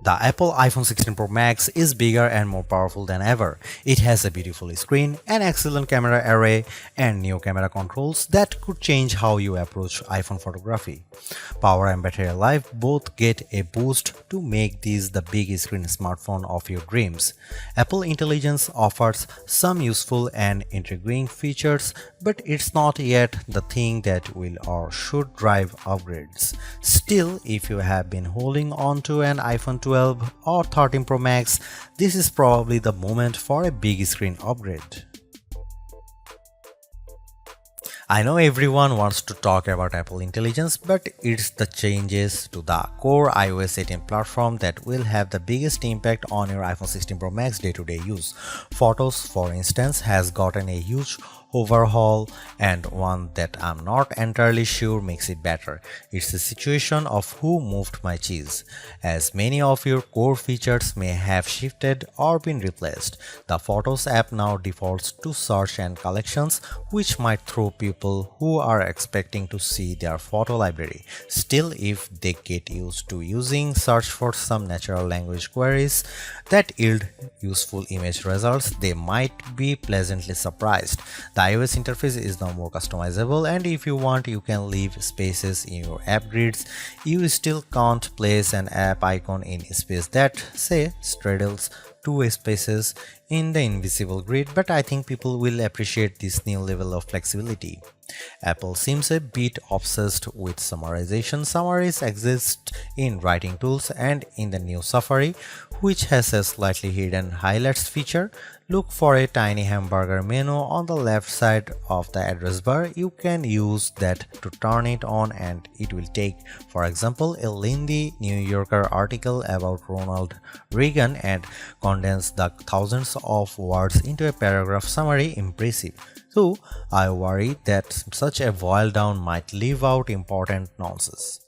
The Apple iPhone 16 Pro Max is bigger and more powerful than ever. It has a beautiful screen, an excellent camera array, and new camera controls that could change how you approach iPhone photography. Power and battery life both get a boost to make this the big screen smartphone of your dreams. Apple Intelligence offers some useful and intriguing features, but it's not yet the thing that will or should drive upgrades. Still, if you have been holding on to an iPhone 12 or 13 Pro Max, this is probably the moment for a big screen upgrade. I know everyone wants to talk about Apple Intelligence, but it's the changes to the core iOS 18 platform that will have the biggest impact on your iPhone 16 Pro Max day-to-day use. Photos, for instance, has gotten a huge overhaul, and one that I'm not entirely sure makes it better. It's a situation of who moved my cheese, as many of your core features may have shifted or been replaced. The Photos app now defaults to search and collections, which might throw people who are expecting to see their photo library. Still, if they get used to using search for some natural language queries that yield useful image results, they might be pleasantly surprised. The iOS interface is now more customizable, and if you want, you can leave spaces in your app grids. You still can't place an app icon in space that, say, straddles two spaces in the invisible grid, but I think people will appreciate this new level of flexibility. Apple seems a bit obsessed with summarization. Summaries exist in writing tools and in the new Safari, which has a slightly hidden highlights feature. Look for a tiny hamburger menu on the left side of the address bar. You can use that to turn it on, and it will take, for example, a lengthy New Yorker article about Ronald Reagan and condense the thousands of words into a paragraph summary. Impressive. So, I worry that such a boil down might leave out important nonsense.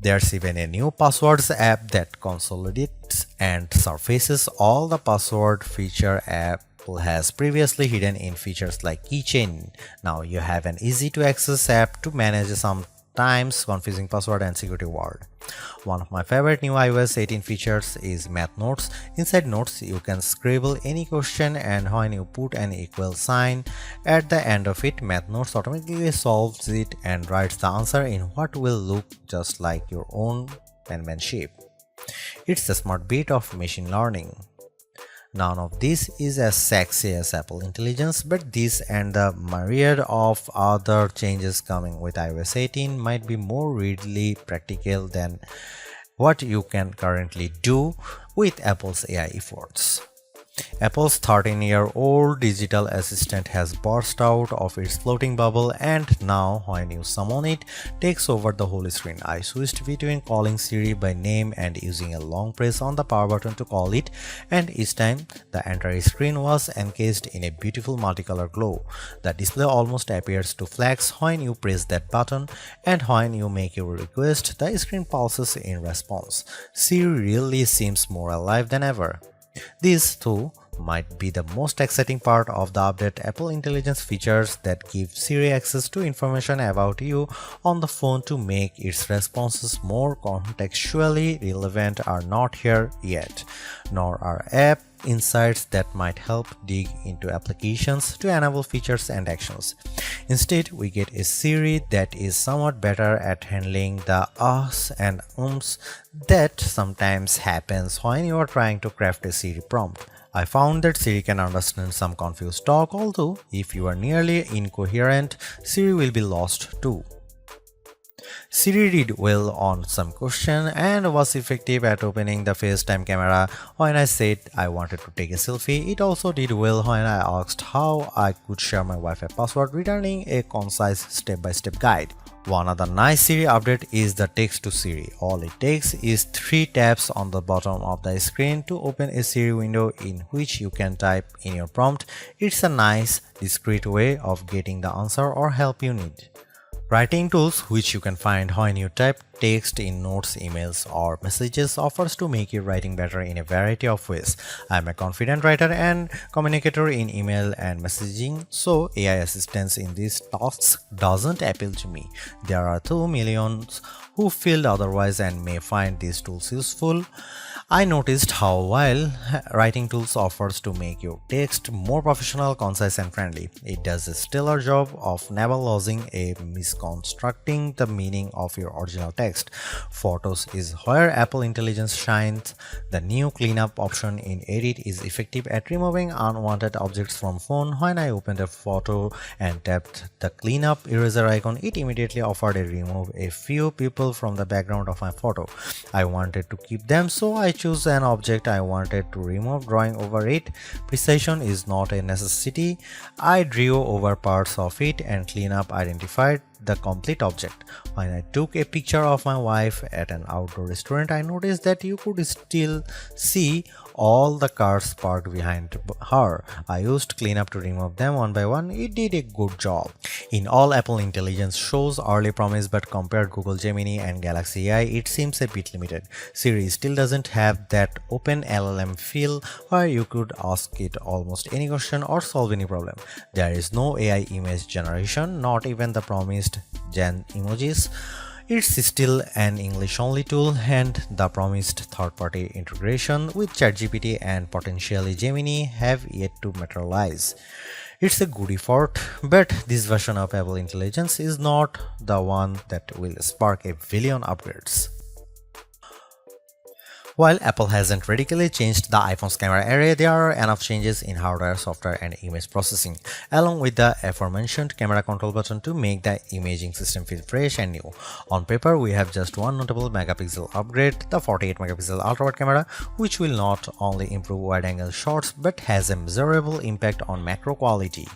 There's even a new passwords app that consolidates and surfaces all the password feature Apple has previously hidden in features like keychain. Now you have an easy to access app to manage sometimes confusing password and security word. One of my favorite new iOS 18 features is Math Notes. Inside Notes, you can scribble any question, and when you put an equal sign at the end of it, Math Notes automatically solves it and writes the answer in what will look just like your own penmanship. It's a smart bit of machine learning. None of this is as sexy as Apple Intelligence, but this and the myriad of other changes coming with iOS 18 might be more readily practical than what you can currently do with Apple's AI efforts. Apple's 13-year-old digital assistant has burst out of its floating bubble, and now when you summon it, takes over the whole screen. I switched between calling Siri by name and using a long press on the power button to call it, and each time the entire screen was encased in a beautiful multicolor glow. The display almost appears to flash when you press that button, and when you make your request, the screen pulses in response. Siri really seems more alive than ever. This, too, might be the most exciting part of the update. Apple Intelligence features that give Siri access to information about you on the phone to make its responses more contextually relevant are not here yet, nor are app insights that might help dig into applications to enable features and actions. Instead, we get a Siri that is somewhat better at handling the ahs and ums that sometimes happens when you are trying to craft a Siri prompt. I found that Siri can understand some confused talk, although if you are nearly incoherent, Siri will be lost too. Siri did well on some question and was effective at opening the FaceTime camera when I said I wanted to take a selfie. It also did well when I asked how I could share my Wi-Fi password, returning a concise step-by-step guide. One other nice Siri update is the text to Siri. All it takes is 3 taps on the bottom of the screen to open a Siri window in which you can type in your prompt. It's a nice, discreet way of getting the answer or help you need. Writing tools, which you can find when you type text in notes, emails, or messages, offers to make your writing better in a variety of ways. I'm a confident writer and communicator in email and messaging, so AI assistance in these tasks doesn't appeal to me. There are 2 millions who feel otherwise and may find these tools useful. I noticed how while writing tools offers to make your text more professional, concise and friendly, it does a stellar job of never losing a misconstructing the meaning of your original text. Photos is where Apple Intelligence shines. The new cleanup option in Edit is effective at removing unwanted objects from phone. When I opened a photo and tapped the cleanup eraser icon, it immediately offered to remove a few people from the background of my photo. I wanted to keep them, so I choose an object I wanted to remove, drawing over it. Precision is not a necessity. I drew over parts of it and cleanup identified the complete object. When I took a picture of my wife at an outdoor restaurant, I noticed that you could still see all the cars parked behind her. I used cleanup to remove them one by one. It did a good job. In all, Apple Intelligence shows early promise, but compared Google Gemini and Galaxy AI, it seems a bit limited. Siri still doesn't have that open LLM feel where you could ask it almost any question or solve any problem. There is no AI image generation, not even the promised Gen emojis. It's still an English-only tool, and the promised third-party integration with ChatGPT and potentially Gemini have yet to materialize. It's a good effort, but this version of Apple Intelligence is not the one that will spark a billion upgrades. While Apple hasn't radically changed the iPhone's camera array, there are enough changes in hardware, software, and image processing, along with the aforementioned camera control button to make the imaging system feel fresh and new. On paper, we have just one notable megapixel upgrade, the 48-megapixel ultra-wide camera, which will not only improve wide-angle shots but has a measurable impact on macro quality.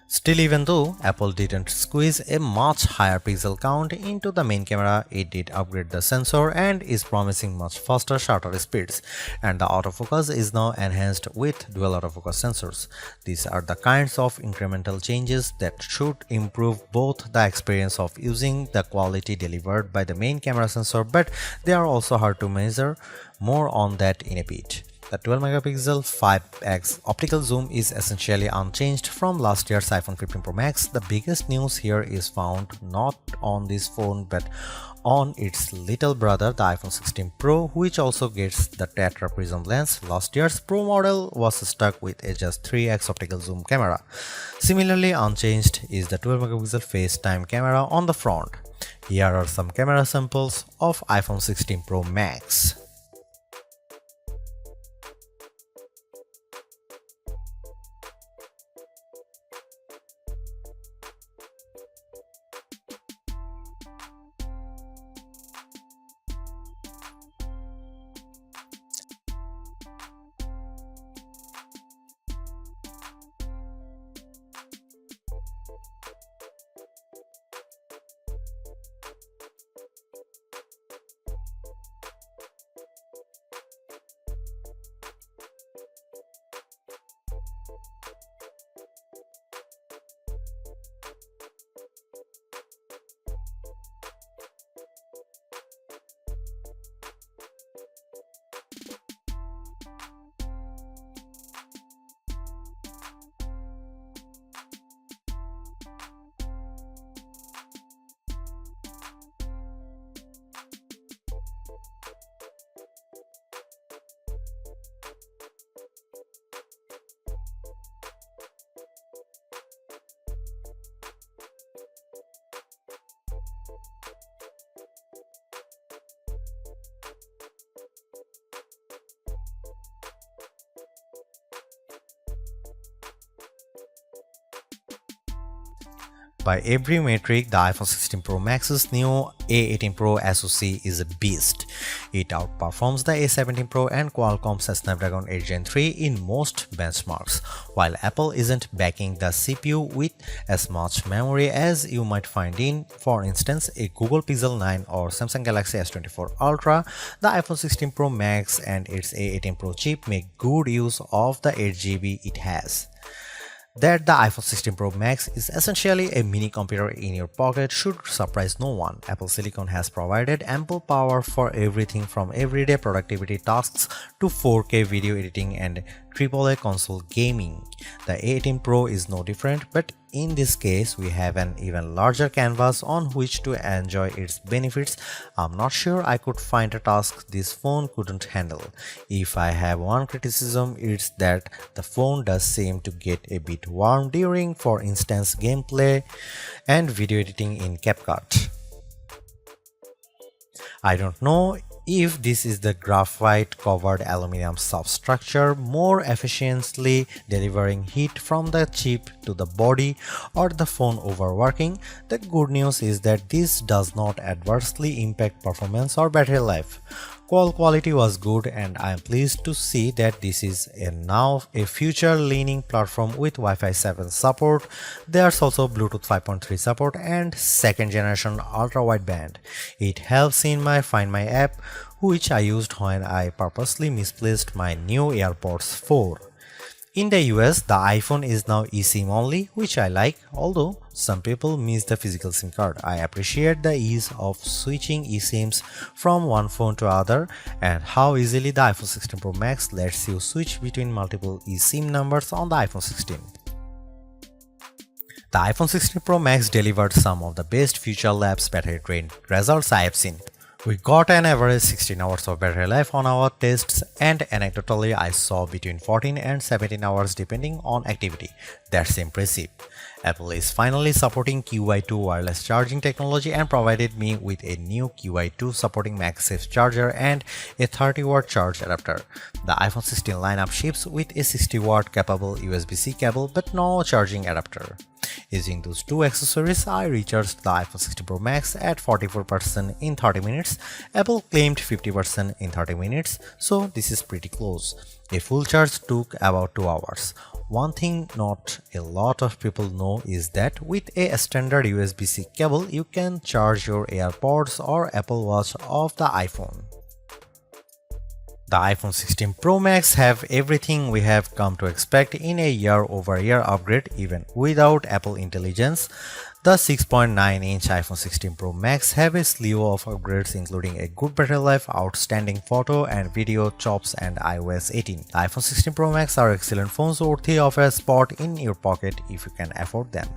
Still, even though Apple didn't squeeze a much higher pixel count into the main camera, it did upgrade the sensor and is promising much faster shutter speeds, and the autofocus is now enhanced with dual autofocus sensors. These are the kinds of incremental changes that should improve both the experience of using the quality delivered by the main camera sensor, but they are also hard to measure. More on that in a bit. The 12-megapixel 5x optical zoom is essentially unchanged from last year's iPhone 15 Pro Max. The biggest news here is found not on this phone but on its little brother, the iPhone 16 Pro, which also gets the Tetra Prism lens. Last year's Pro model was stuck with a just 3x optical zoom camera. Similarly unchanged is the 12-megapixel FaceTime camera on the front. Here are some camera samples of iPhone 16 Pro Max. By every metric, the iPhone 16 Pro Max's new A18 Pro SoC is a beast. It outperforms the A17 Pro and Qualcomm's Snapdragon 8 Gen 3 in most benchmarks. While Apple isn't backing the CPU with as much memory as you might find in, for instance, a Google Pixel 9 or Samsung Galaxy S24 Ultra, the iPhone 16 Pro Max and its A18 Pro chip make good use of the 8GB it has. That the iPhone 16 Pro Max is essentially a mini computer in your pocket should surprise no one. Apple Silicon has provided ample power for everything from everyday productivity tasks to 4K video editing and AAA console gaming. The 18 Pro is no different, but in this case, we have an even larger canvas on which to enjoy its benefits. I'm not sure I could find a task this phone couldn't handle. If I have one criticism, it's that the phone does seem to get a bit warm during, for instance, gameplay and video editing in CapCut. I don't know if this is the graphite covered aluminum substructure more efficiently delivering heat from the chip to the body or the phone overworking. The good news is that this does not adversely impact performance or battery life. Call quality was good, and I am pleased to see that this is now a future-leaning platform with Wi-Fi 7 support. There's also Bluetooth 5.3 support and second-generation ultra-wideband. It helps in my Find My app, which I used when I purposely misplaced my new AirPods 4. In the US, the iPhone is now eSIM only, which I like, although some people miss the physical SIM card. I appreciate the ease of switching eSIMs from one phone to other and how easily the iPhone 16 Pro Max lets you switch between multiple eSIM numbers on the iPhone 16. The iPhone 16 Pro Max delivered some of the best Future Labs battery drain results I have seen. We got an average 16 hours of battery life on our tests, and anecdotally I saw between 14 and 17 hours depending on activity. That's impressive. Apple is finally supporting QI2 wireless charging technology and provided me with a new QI2 supporting MagSafe charger and a 30-watt charge adapter. The iPhone 16 lineup ships with a 60-watt capable USB-C cable but no charging adapter. Using those two accessories, I recharged the iPhone 16 Pro Max at 44% in 30 minutes. Apple claimed 50% in 30 minutes, so this is pretty close. A full charge took about 2 hours. One thing not a lot of people know is that with a standard USB-C cable, you can charge your AirPods or Apple Watch off the iPhone. The iPhone 16 Pro Max have everything we have come to expect in a year-over-year upgrade even without Apple Intelligence. The 6.9-inch iPhone 16 Pro Max have a slew of upgrades including a good battery life, outstanding photo and video chops and iOS 18. The iPhone 16 Pro Max are excellent phones worthy of a spot in your pocket if you can afford them.